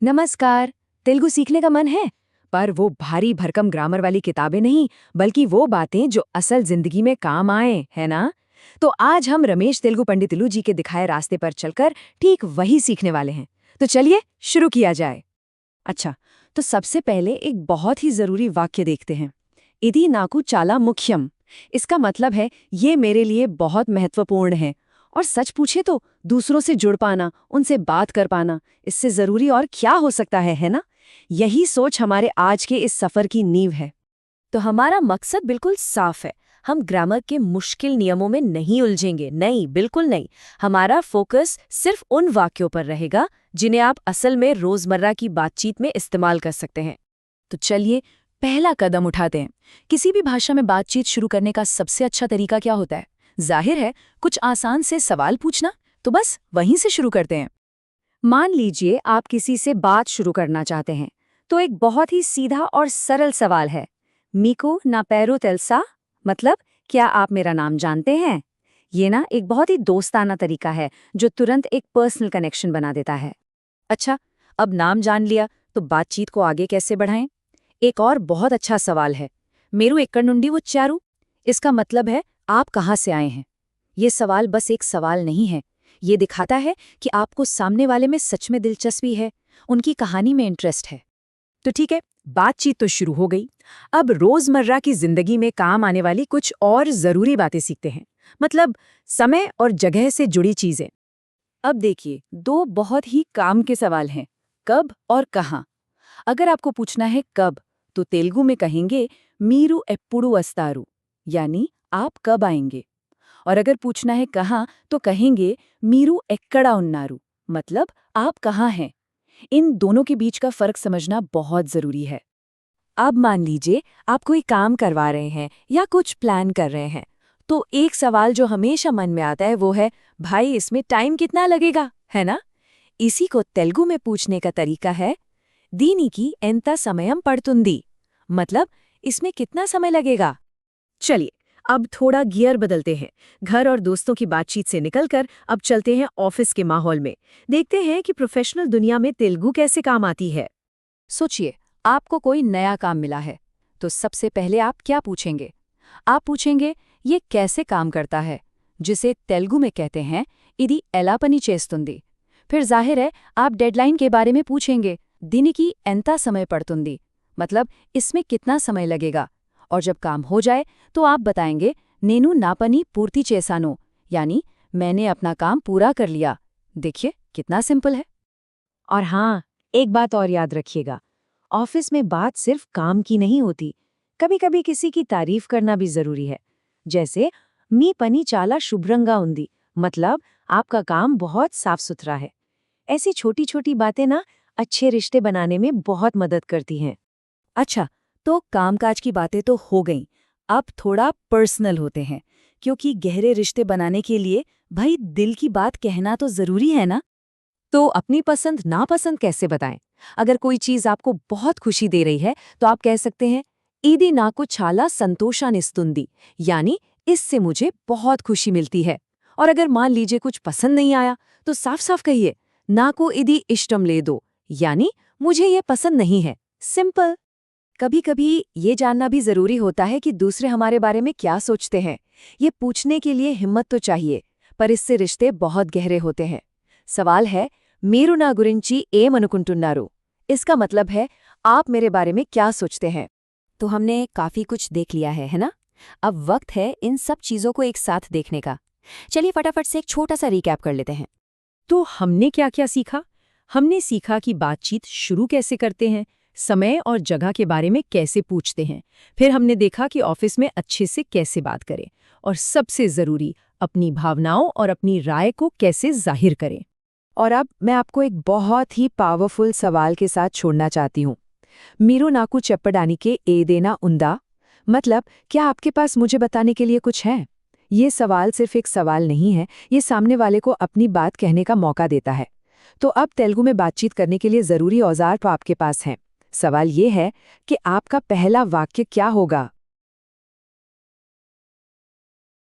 नमस्कार। तेलुगु सीखने का मन है, पर वो भारी भरकम ग्रामर वाली किताबें नहीं, बल्कि वो बातें जो असल जिंदगी में काम आए, है ना? तो आज हम रमेश तेलुगु पंडितुलू जी के दिखाए रास्ते पर चलकर ठीक वही सीखने वाले हैं। तो चलिए शुरू किया जाए। अच्छा, तो सबसे पहले एक बहुत ही जरूरी वाक्य देखते हैं। इदी नाकु चाला मुख्यम। इसका मतलब है ये मेरे लिए बहुत महत्वपूर्ण है। और सच पूछे तो दूसरों से जुड़ पाना, उनसे बात कर पाना, इससे जरूरी और क्या हो सकता है ना? यही सोच हमारे आज के इस सफर की नींव है। तो हमारा मकसद बिल्कुल साफ है। हम ग्रामर के मुश्किल नियमों में नहीं उलझेंगे, नहीं, बिल्कुल नहीं। हमारा फोकस सिर्फ उन वाक्यों पर रहेगा जिन्हें आप असल में रोजमर्रा की बातचीत में इस्तेमाल कर सकते हैं। तो चलिए पहला कदम उठाते हैं। किसी भी भाषा में बातचीत शुरू करने का सबसे अच्छा तरीका क्या होता है? जाहिर है, कुछ आसान से सवाल पूछना। तो बस वहीं से शुरू करते हैं। मान लीजिए आप किसी से बात शुरू करना चाहते हैं, तो एक बहुत ही सीधा और सरल सवाल है, मीको ना पैरो तेल्सा, मतलब क्या आप मेरा नाम जानते हैं? ये ना एक बहुत ही दोस्ताना तरीका है जो तुरंत एक पर्सनल कनेक्शन बना देता है। अच्छा, अब नाम जान लिया, तो बातचीत को आगे कैसे बढ़ाएं? एक और बहुत अच्छा सवाल है, मेरू एक्कड़ वो चारू। इसका मतलब है आप कहाँ से आए हैं? ये सवाल बस एक सवाल नहीं है, ये दिखाता है कि आपको सामने वाले में सच में दिलचस्पी है, उनकी कहानी में इंटरेस्ट है। तो ठीक है, बातचीत तो शुरू हो गई। अब रोजमर्रा की जिंदगी में काम आने वाली कुछ और जरूरी बातें सीखते हैं, मतलब समय और जगह से जुड़ी चीजें। अब देखिए, दो बहुत ही काम के सवाल हैं, कब और कहाँ। अगर आपको पूछना है कब, तो तेलुगु में कहेंगे मीरू एप्पुडु वस्तारू, यानी आप कब आएंगे। और अगर पूछना है कहाँ, तो कहेंगे मीरू एक्कड़ा उन्नारू, मतलब आप कहाँ हैं। इन दोनों के बीच का फर्क समझना बहुत जरूरी है। अब मान लीजिए आप कोई काम करवा रहे हैं या कुछ प्लान कर रहे हैं, तो एक सवाल जो हमेशा मन में आता है वो है, भाई इसमें टाइम कितना लगेगा, है ना? इसी को तेलुगु में पूछने का तरीका है दीनिकी एंता समयम पड़तुंदी, मतलब इसमें कितना समय लगेगा। चलिए अब थोड़ा गियर बदलते हैं। घर और दोस्तों की बातचीत से निकलकर अब चलते हैं ऑफिस के माहौल में। देखते हैं कि प्रोफेशनल दुनिया में तेलुगु कैसे काम आती है। सोचिए, आपको कोई नया काम मिला है, तो सबसे पहले आप क्या पूछेंगे? आप पूछेंगे ये कैसे काम करता है, जिसे तेलुगु में कहते हैं इदी एलापनी चेस्तुंदी। फिर जाहिर है आप डेडलाइन के बारे में पूछेंगे, दिनिकी एंता समय पड़तुंदी, मतलब इसमें कितना समय लगेगा। और जब काम हो जाए तो आप बताएंगे नेनु नापनी पूर्ति चेसानो, यानी मैंने अपना काम पूरा कर लिया। देखिए कितना सिंपल है। और हाँ, एक बात और याद रखिएगा, ऑफिस में बात सिर्फ काम की नहीं होती, कभी कभी किसी की तारीफ करना भी जरूरी है। जैसे मी पनी चाला शुभ्रंगा उंदी, मतलब आपका काम बहुत साफ सुथरा है। ऐसी छोटी छोटी बातें ना अच्छे रिश्ते बनाने में बहुत मदद करती हैं। अच्छा, तो कामकाज की बातें तो हो गईं। अब थोड़ा पर्सनल होते हैं, क्योंकि गहरे रिश्ते बनाने के लिए भाई दिल की बात कहना तो जरूरी है ना? तो अपनी पसंद नापसंद कैसे बताएं? अगर कोई चीज आपको बहुत खुशी दे रही है, तो आप कह सकते हैं ईदी नाकु छाला संतोषानिस्तुंदी, यानी इससे मुझे बहुत खुशी मिलती है। और अगर मान लीजिए कुछ पसंद नहीं आया, तो साफ साफ कहिए नाको इदी इष्टम ले दो, यानी मुझे ये पसंद नहीं है। सिंपल। कभी कभी ये जानना भी जरूरी होता है कि दूसरे हमारे बारे में क्या सोचते हैं। ये पूछने के लिए हिम्मत तो चाहिए, पर इससे रिश्ते बहुत गहरे होते हैं। सवाल है मीरू ना गुरिंची एमनुकुंटुन्नारू, इसका मतलब है आप मेरे बारे में क्या सोचते हैं। तो हमने काफी कुछ देख लिया है ना? अब वक्त है इन सब चीजों को एक साथ देखने का। चलिए फटाफट से एक छोटा सा रिकैप कर लेते हैं। तो हमने क्या क्या सीखा? हमने सीखा कि बातचीत शुरू कैसे करते हैं, समय और जगह के बारे में कैसे पूछते हैं, फिर हमने देखा कि ऑफिस में अच्छे से कैसे बात करें, और सबसे जरूरी अपनी भावनाओं और अपनी राय को कैसे जाहिर करें। और अब मैं आपको एक बहुत ही पावरफुल सवाल के साथ छोड़ना चाहती हूँ। मीरू नाकू चप्पडानी के ए देना उंदा, मतलब क्या आपके पास मुझे बताने के लिए कुछ है? ये सवाल सिर्फ एक सवाल नहीं है, ये सामने वाले को अपनी बात कहने का मौका देता है। तो अब तेलुगु में बातचीत करने के लिए जरूरी औजार तो आपके पास हैं। सवाल ये है कि आपका पहला वाक्य क्या होगा?